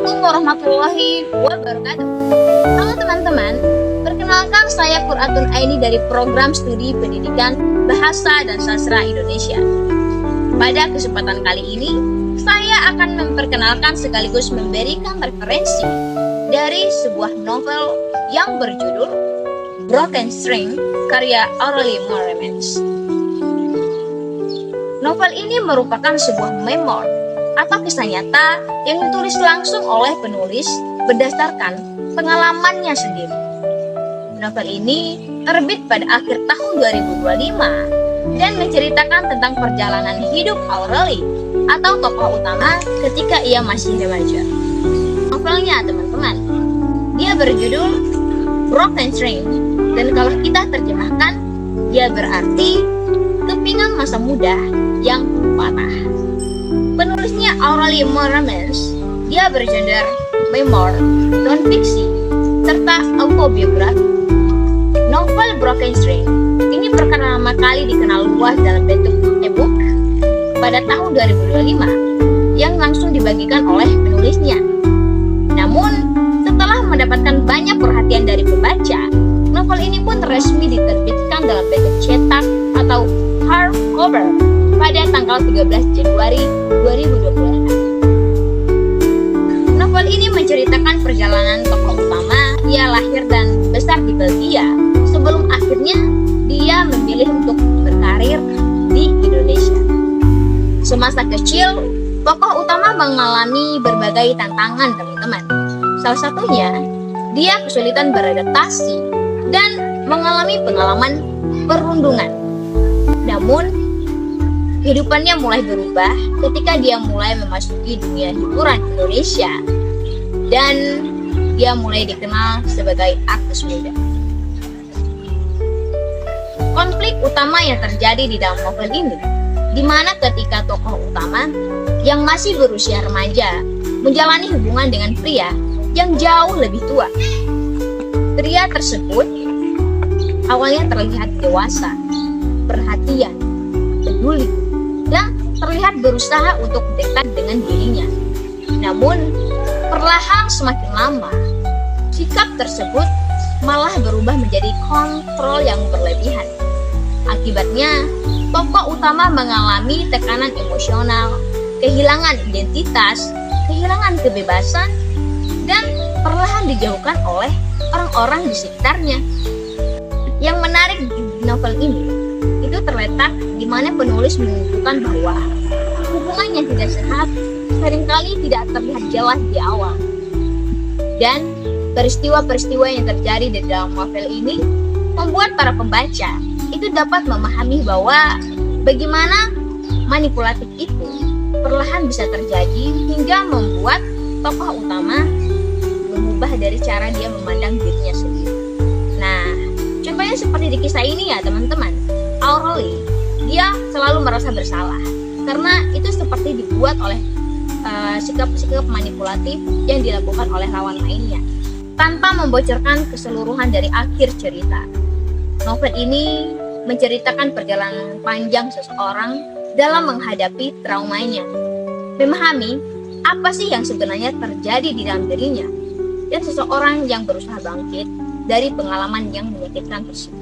Assalamualaikum warahmatullahi wabarakatuh. Halo teman-teman, perkenalkan saya Qur'atun Aini dari Program Studi Pendidikan Bahasa dan Sastra Indonesia. Pada kesempatan kali ini, saya akan memperkenalkan sekaligus memberikan referensi dari sebuah novel yang berjudul Broken String karya Aurelie Moermans. Novel ini merupakan sebuah memoir atau kisah nyata yang ditulis langsung oleh penulis berdasarkan pengalamannya sendiri. Novel ini terbit pada akhir tahun 2025 dan menceritakan tentang perjalanan hidup Aurelie atau tokoh utama ketika ia masih remaja. Novelnya teman-teman, dia berjudul Broken String, dan kalau kita terjemahkan, dia berarti kepingan masa muda yang patah. Penulisnya Aurelie Moermans, dia bergenre memoir, non-fiksi, serta autobiografi. Novel Broken String ini pertama kali dikenal luas dalam bentuk e-book pada tahun 2025 yang langsung dibagikan oleh penulisnya. Namun, setelah mendapatkan banyak perhatian dari pembaca, novel ini pun resmi diterbitkan dalam bentuk cetak atau hardcover pada tanggal 13 Januari 2026. Novel ini menceritakan perjalanan tokoh utama. Ia lahir dan besar di Belgia sebelum akhirnya dia memilih untuk berkarir di Indonesia. Semasa kecil, tokoh utama mengalami berbagai tantangan, teman-teman. Salah satunya, dia kesulitan beradaptasi dan mengalami pengalaman perundungan. Namun, kehidupannya mulai berubah ketika dia mulai memasuki dunia hiburan Indonesia dan dia mulai dikenal sebagai artis muda. Konflik utama yang terjadi di dalam novel ini, di mana ketika tokoh utama yang masih berusia remaja menjalani hubungan dengan pria yang jauh lebih tua. Pria tersebut awalnya terlihat dewasa, perhatian, peduli, dan terlihat berusaha untuk dekat dengan dirinya. Namun, perlahan semakin lama, sikap tersebut malah berubah menjadi kontrol yang berlebihan. Akibatnya, tokoh utama mengalami tekanan emosional, kehilangan identitas, kehilangan kebebasan, dan perlahan dijauhkan oleh orang-orang di sekitarnya. Yang menarik di novel ini, itu terletak di mana penulis menunjukkan bahwa hubungan yang tidak sehat seringkali tidak terlihat jelas di awal. Dan peristiwa-peristiwa yang terjadi di dalam novel ini membuat para pembaca itu dapat memahami bahwa bagaimana manipulatif itu perlahan bisa terjadi hingga membuat tokoh utama mengubah dari cara dia memandang dirinya sendiri. Nah, contohnya seperti di kisah ini ya teman-teman. Aurelie, dia selalu merasa bersalah karena itu seperti dibuat oleh sikap-sikap manipulatif yang dilakukan oleh lawan mainnya. Tanpa membocorkan keseluruhan dari akhir cerita, novel ini menceritakan perjalanan panjang seseorang dalam menghadapi traumanya, memahami apa sih yang sebenarnya terjadi di dalam dirinya, dan seseorang yang berusaha bangkit dari pengalaman yang menyakitkan tersebut.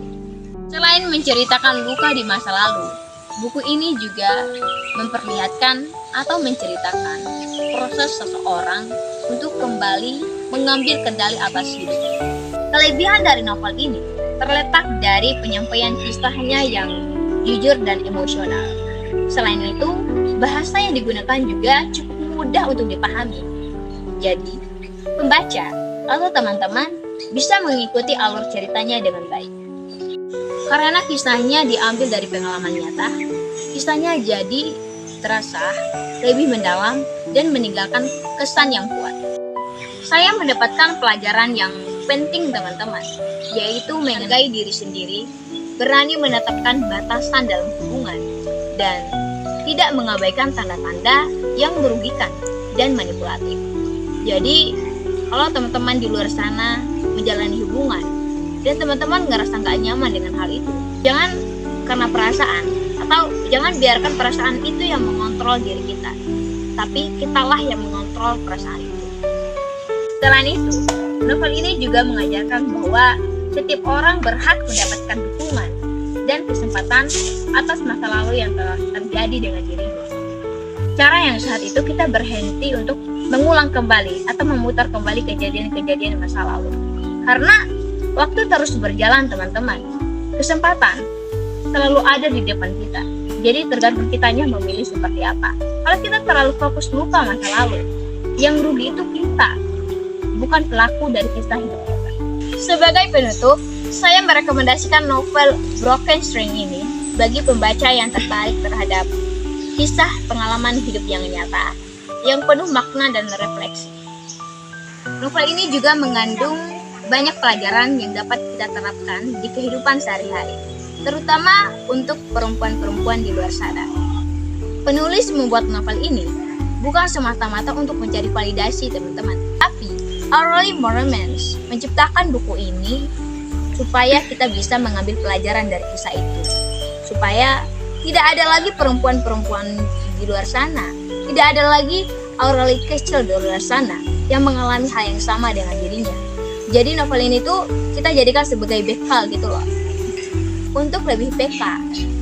Selain menceritakan luka di masa lalu, buku ini juga memperlihatkan atau menceritakan proses seseorang untuk kembali mengambil kendali atas hidup. Kelebihan dari novel ini terletak dari penyampaian kisahnya yang jujur dan emosional. Selain itu, bahasa yang digunakan juga cukup mudah untuk dipahami. Jadi, pembaca atau teman-teman bisa mengikuti alur ceritanya dengan baik. Karena kisahnya diambil dari pengalaman nyata, kisahnya jadi terasa lebih mendalam dan meninggalkan kesan yang kuat. Saya mendapatkan pelajaran yang penting teman-teman, yaitu menghargai diri sendiri, berani menetapkan batasan dalam hubungan, dan tidak mengabaikan tanda-tanda yang merugikan dan manipulatif. Jadi, kalau teman-teman di luar sana menjalani hubungan, dan teman-teman ngerasa nggak nyaman dengan hal itu, jangan karena perasaan, atau jangan biarkan perasaan itu yang mengontrol diri kita, tapi kitalah yang mengontrol perasaan itu. Selain itu, novel ini juga mengajarkan bahwa setiap orang berhak mendapatkan dukungan dan kesempatan atas masa lalu yang telah terjadi dengan dirinya. Cara yang saat itu kita berhenti untuk mengulang kembali atau memutar kembali kejadian-kejadian masa lalu. Karena waktu terus berjalan, teman-teman. Kesempatan selalu ada di depan kita. Jadi tergantung kitanya memilih seperti apa. Kalau kita terlalu fokus lupa masa lalu, yang rugi itu kita, bukan pelaku dari kisah hidup kita. Sebagai penutup, saya merekomendasikan novel Broken String ini bagi pembaca yang tertarik terhadap kisah pengalaman hidup yang nyata, yang penuh makna dan refleksi. Novel ini juga mengandung banyak pelajaran yang dapat kita terapkan di kehidupan sehari-hari, terutama untuk perempuan-perempuan di luar sana. Penulis membuat novel ini bukan semata-mata untuk mencari validasi, teman-teman, tapi Aureli Moremans menciptakan buku ini supaya kita bisa mengambil pelajaran dari kisah itu, supaya tidak ada lagi perempuan-perempuan di luar sana, tidak ada lagi Aureli kecil di luar sana yang mengalami hal yang sama dengan dirinya. Jadi novel ini tuh kita jadikan sebagai bekal gitu loh, untuk lebih peka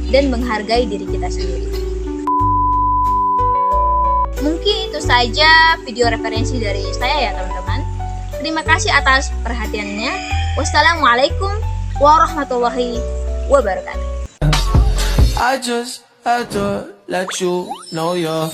dan menghargai diri kita sendiri. Mungkin itu saja video referensi dari saya ya teman-teman. Terima kasih atas perhatiannya. Wassalamualaikum warahmatullahi wabarakatuh. I just had to let you know you're